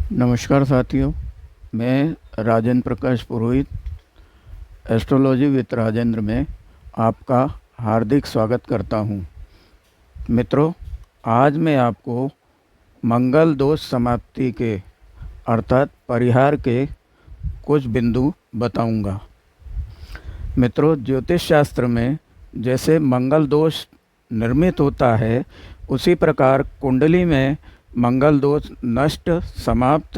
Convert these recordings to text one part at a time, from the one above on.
नमस्कार साथियों, मैं राजेंद्र प्रकाश पुरोहित एस्ट्रोलॉजी विद राजेंद्र में आपका हार्दिक स्वागत करता हूं। मित्रों, आज मैं आपको मंगल दोष समाप्ति के अर्थात परिहार के कुछ बिंदु बताऊंगा। मित्रों, ज्योतिष शास्त्र में जैसे मंगल दोष निर्मित होता है, उसी प्रकार कुंडली में मंगल दोष नष्ट, समाप्त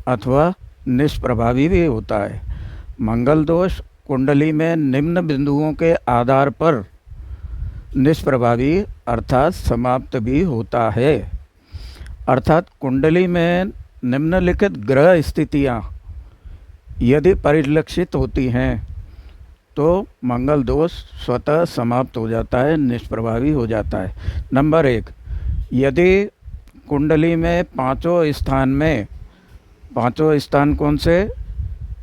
अथवा निष्प्रभावी भी होता है। मंगल दोष कुंडली में निम्न बिंदुओं के आधार पर निष्प्रभावी अर्थात समाप्त भी होता है। अर्थात कुंडली में निम्नलिखित ग्रह स्थितियां यदि परिलक्षित होती हैं तो मंगल दोष स्वतः समाप्त हो जाता है, निष्प्रभावी हो जाता है। नंबर 1, यदि कुंडली में पांचों स्थान कौन से?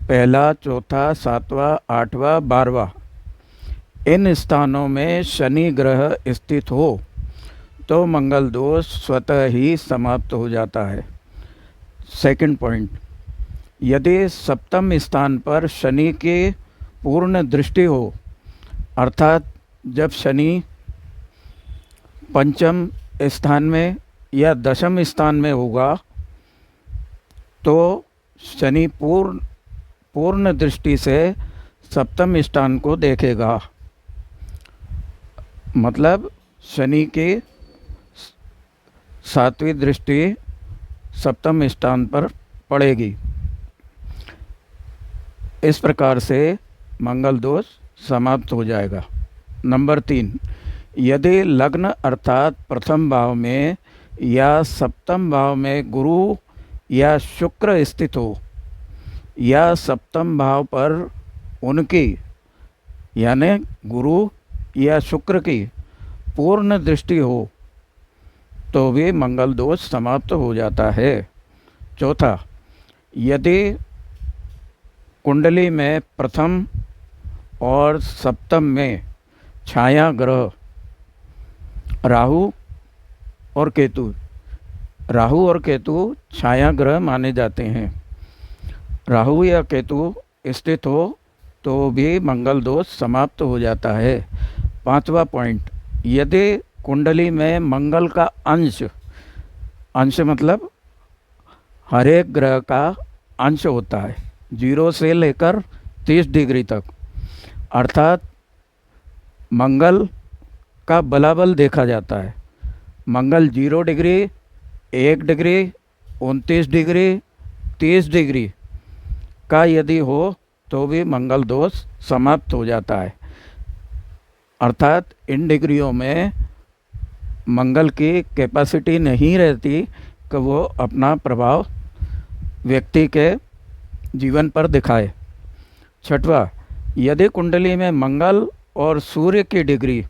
पहला, चौथा, सातवां, आठवां, 12वां, इन स्थानों में शनि ग्रह स्थित हो तो मंगल दोष स्वतः ही समाप्त हो जाता है। सेकंड पॉइंट, यदि सप्तम स्थान पर शनि की पूर्ण दृष्टि हो, अर्थात जब शनि पंचम स्थान में या दशम स्थान में होगा तो शनि पूर्ण दृष्टि से सप्तम स्थान को देखेगा। मतलब शनि की सातवीं दृष्टि सप्तम स्थान पर पड़ेगी। इस प्रकार से मंगल दोष समाप्त हो जाएगा। नंबर 3, यदि लग्न अर्थात प्रथम भाव में या सप्तम भाव में गुरु या शुक्र स्थित हो या सप्तम भाव पर उनकी यानी गुरु या शुक्र की पूर्ण दृष्टि हो तो भी मंगल दोष समाप्त हो जाता है। चौथा, यदि कुंडली में प्रथम और सप्तम में छाया ग्रह राहु और केतु छाया ग्रह माने जाते हैं, राहु या केतु स्थित हो तो भी मंगल दोष समाप्त हो जाता है। 5वां पॉइंट, यदि कुंडली में मंगल का अंश मतलब हर एक ग्रह का अंश होता है 0 से लेकर 30 डिग्री तक, अर्थात मंगल का बलाबल देखा जाता है। मंगल 0 डिग्री, 1 डिग्री, 29 डिग्री, 30 डिग्री का यदि हो तो भी मंगल दोष समाप्त हो जाता है। अर्थात इन डिग्रियों में मंगल की कैपेसिटी नहीं रहती कि वो अपना प्रभाव व्यक्ति के जीवन पर दिखाए। 6वां, यदि कुंडली में मंगल और सूर्य की डिग्री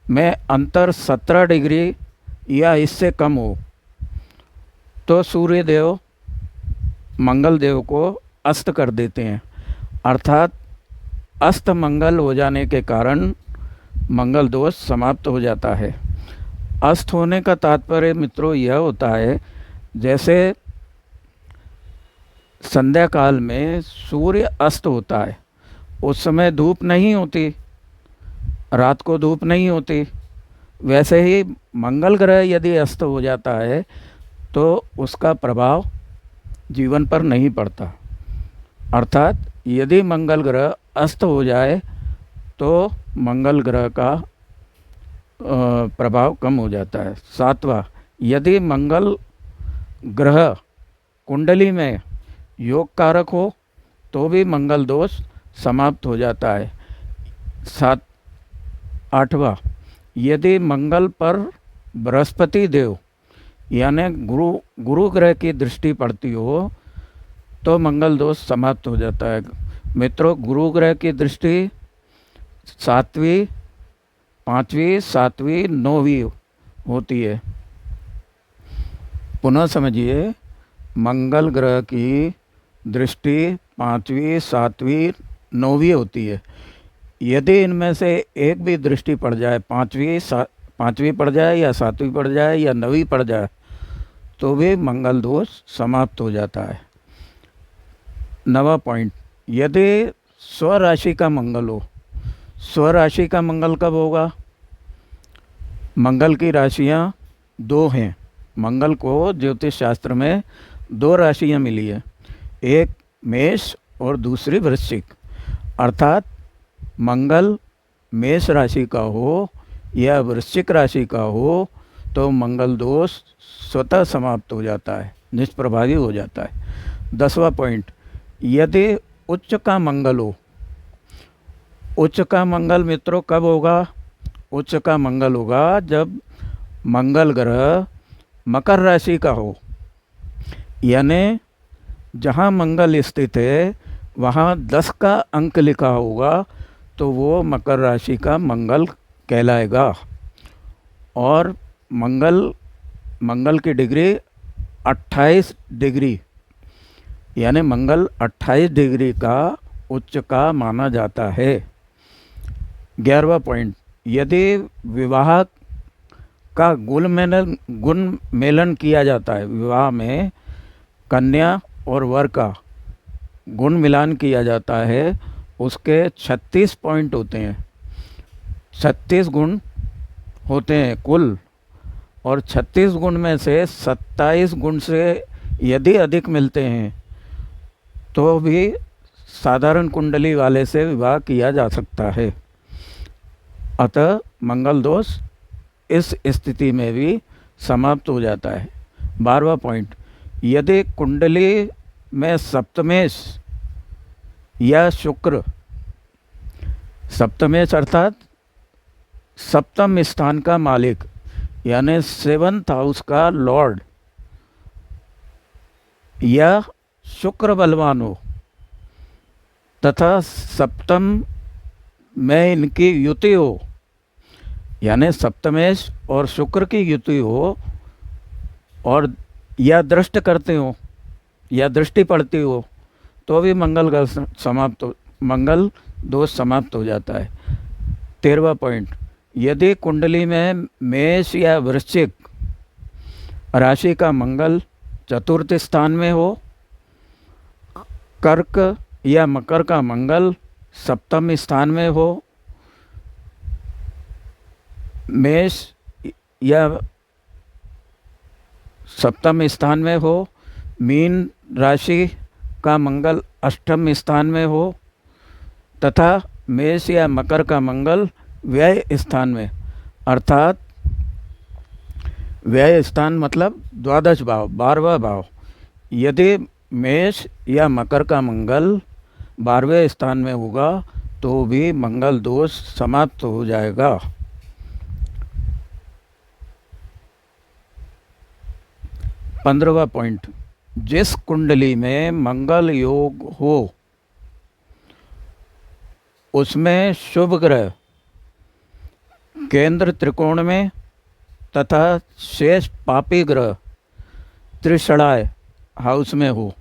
में अंतर 17 डिग्री या इससे कम हो तो सूर्य देव मंगल देव को अस्त कर देते हैं। अर्थात अस्त मंगल हो जाने के कारण मंगल दोष समाप्त हो जाता है। अस्त होने का तात्पर्य मित्रों यह होता है, जैसे संध्या काल में सूर्य अस्त होता है, उस समय धूप नहीं होती, रात को धूप नहीं होती, वैसे ही मंगल ग्रह यदि अस्त हो जाता है तो उसका प्रभाव जीवन पर नहीं पड़ता। अर्थात यदि मंगल ग्रह अस्त हो जाए तो मंगल ग्रह का प्रभाव कम हो जाता है। 7वां, यदि मंगल ग्रह कुंडली में योग कारक हो तो भी मंगल दोष समाप्त हो जाता है। 8वां, यदि मंगल पर बृहस्पति देव यानी गुरु ग्रह की दृष्टि पड़ती हो तो मंगल दोष समाप्त हो जाता है। मित्रों, गुरु ग्रह की दृष्टि 7वीं, 5वीं, 7वीं, 9वीं होती है। पुनः समझिए, मंगल ग्रह की दृष्टि 5वीं, 7वीं, 9वीं होती है। यदि इनमें से एक भी दृष्टि पड़ जाए, 5वीं पड़ जाए या 7वीं पड़ जाए या 9वीं पड़ जाए, तो भी मंगल दोष समाप्त हो जाता है। 9वां पॉइंट, यदि स्वराशि का मंगल हो। स्वराशि का मंगल कब होगा? मंगल की राशियां 2 हैं। मंगल को ज्योतिष शास्त्र में 2 राशियां मिली है, एक मेष और दूसरी वृश्चिक। अर्थात मंगल मेष राशि का हो या वृश्चिक राशि का हो तो मंगल दोष स्वतः समाप्त हो जाता है, निष्प्रभावी हो जाता है। 10वां पॉइंट, यदि उच्च का मंगल हो। उच्च का मंगल मित्रों कब होगा? उच्च का मंगल होगा जब मंगल ग्रह मकर राशि का हो, यानी जहाँ मंगल स्थित है वहाँ 10 का अंक लिखा होगा तो वो मकर राशि का मंगल कहलाएगा। और मंगल की डिग्री 28 डिग्री, यानी मंगल 28 डिग्री का उच्च का माना जाता है। 11वां पॉइंट, यदि विवाह का गुण मेलन किया जाता है, विवाह में कन्या और वर का गुण मिलान किया जाता है, उसके 36 पॉइंट होते हैं, 36 गुण होते हैं कुल, और 36 गुण में से 27 गुण से यदि अधिक मिलते हैं तो भी साधारण कुंडली वाले से विवाह किया जा सकता है। अतः मंगल दोष इस स्थिति में भी समाप्त हो जाता है। 12वां पॉइंट, यदि कुंडली में सप्तमेश या शुक्र, सप्तमेश अर्थात सप्तम स्थान का मालिक यानी 7th हाउस का लॉर्ड, या शुक्र बलवान हो तथा सप्तम में इनकी युति हो, यानी सप्तमेश और शुक्र की युति हो, और या दृष्ट करते हो या दृष्टि पड़ती हो तो भी मंगल दोष समाप्त हो जाता है। 13वां पॉइंट, यदि कुंडली में मेष या वृश्चिक राशि का मंगल 4th स्थान में हो, कर्क या मकर का मंगल 7th स्थान में हो, मेष या 7th स्थान में हो, मीन राशि का मंगल 8th स्थान में हो, तथा मेष या मकर का मंगल व्यय स्थान में, अर्थात व्यय स्थान मतलब 12वां भाव, 12वां भाव। यदि मेष या मकर का मंगल 12वें स्थान में होगा तो भी मंगल दोष समाप्त हो जाएगा। 15वां पॉइंट, जिस कुंडली में मंगल योग हो उसमें शुभ ग्रह केंद्र त्रिकोण में तथा शेष पापी ग्रह त्रिषणाय हाउस में हो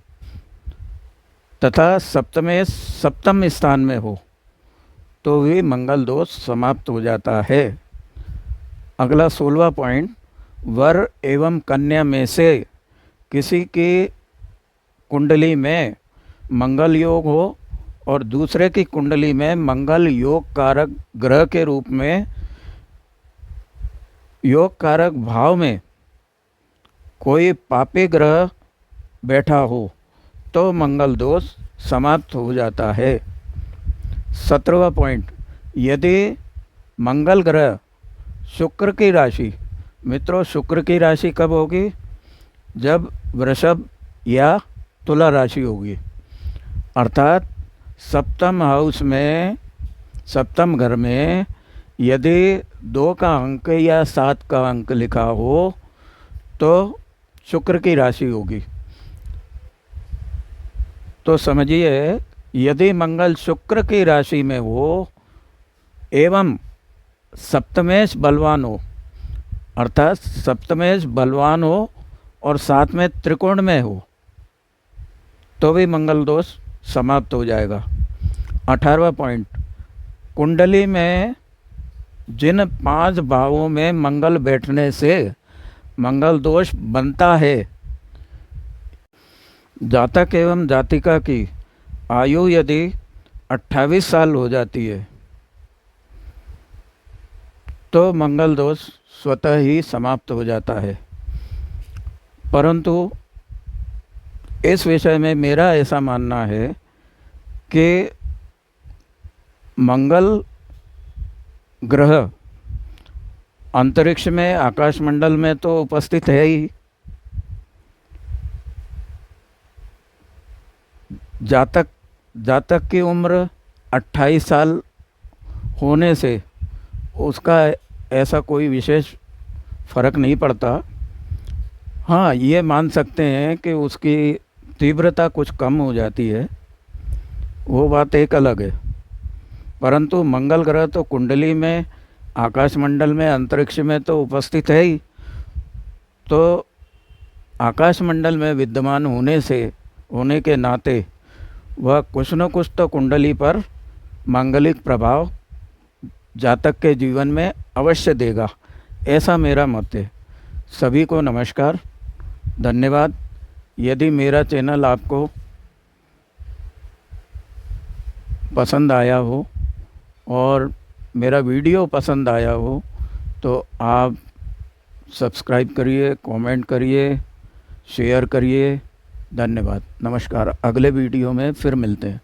तथा सप्तम स्थान में हो तो भी मंगल दोष समाप्त हो जाता है। अगला 16वां पॉइंट, वर एवं कन्या में से किसी की कुंडली में मंगल योग हो और दूसरे की कुंडली में मंगल योग कारक ग्रह के रूप में योग कारक भाव में कोई पापी ग्रह बैठा हो तो मंगल दोष समाप्त हो जाता है। 17वां पॉइंट, यदि मंगल ग्रह शुक्र की राशि, मित्रों शुक्र की राशि कब होगी? जब वृषभ या तुला राशि होगी, अर्थात 7th हाउस में 7th घर में यदि 2 का अंक या 7 का अंक लिखा हो तो शुक्र की राशि होगी। तो समझिए, यदि मंगल शुक्र की राशि में हो एवं सप्तमेश बलवान हो, अर्थात सप्तमेश बलवान हो और साथ में त्रिकोण में हो तो भी मंगल दोष समाप्त हो जाएगा। 18वां पॉइंट, कुंडली में जिन 5 भावों में मंगल बैठने से मंगल दोष बनता है जातक एवं जातिका की आयु यदि 28 साल हो जाती है तो मंगल दोष स्वतः ही समाप्त हो जाता है। परंतु इस विषय में मेरा ऐसा मानना है कि मंगल ग्रह अंतरिक्ष में, आकाशमंडल में तो उपस्थित है ही। जातक की उम्र 28 साल होने से उसका ऐसा कोई विशेष फर्क नहीं पड़ता। हाँ, ये मान सकते हैं कि उसकी तीव्रता कुछ कम हो जाती है, वो बात एक अलग है। परंतु मंगल ग्रह तो कुंडली में, आकाशमंडल में, अंतरिक्ष में तो उपस्थित है ही। तो आकाशमंडल में विद्यमान होने के नाते वह कुछ न कुछ तो कुंडली पर मांगलिक प्रभाव जातक के जीवन में अवश्य देगा, ऐसा मेरा मत है। सभी को नमस्कार, धन्यवाद। यदि मेरा चैनल आपको पसंद आया हो और मेरा वीडियो पसंद आया हो तो आप सब्सक्राइब करिए, कमेंट करिए, शेयर करिए। धन्यवाद, नमस्कार। अगले वीडियो में फिर मिलते हैं।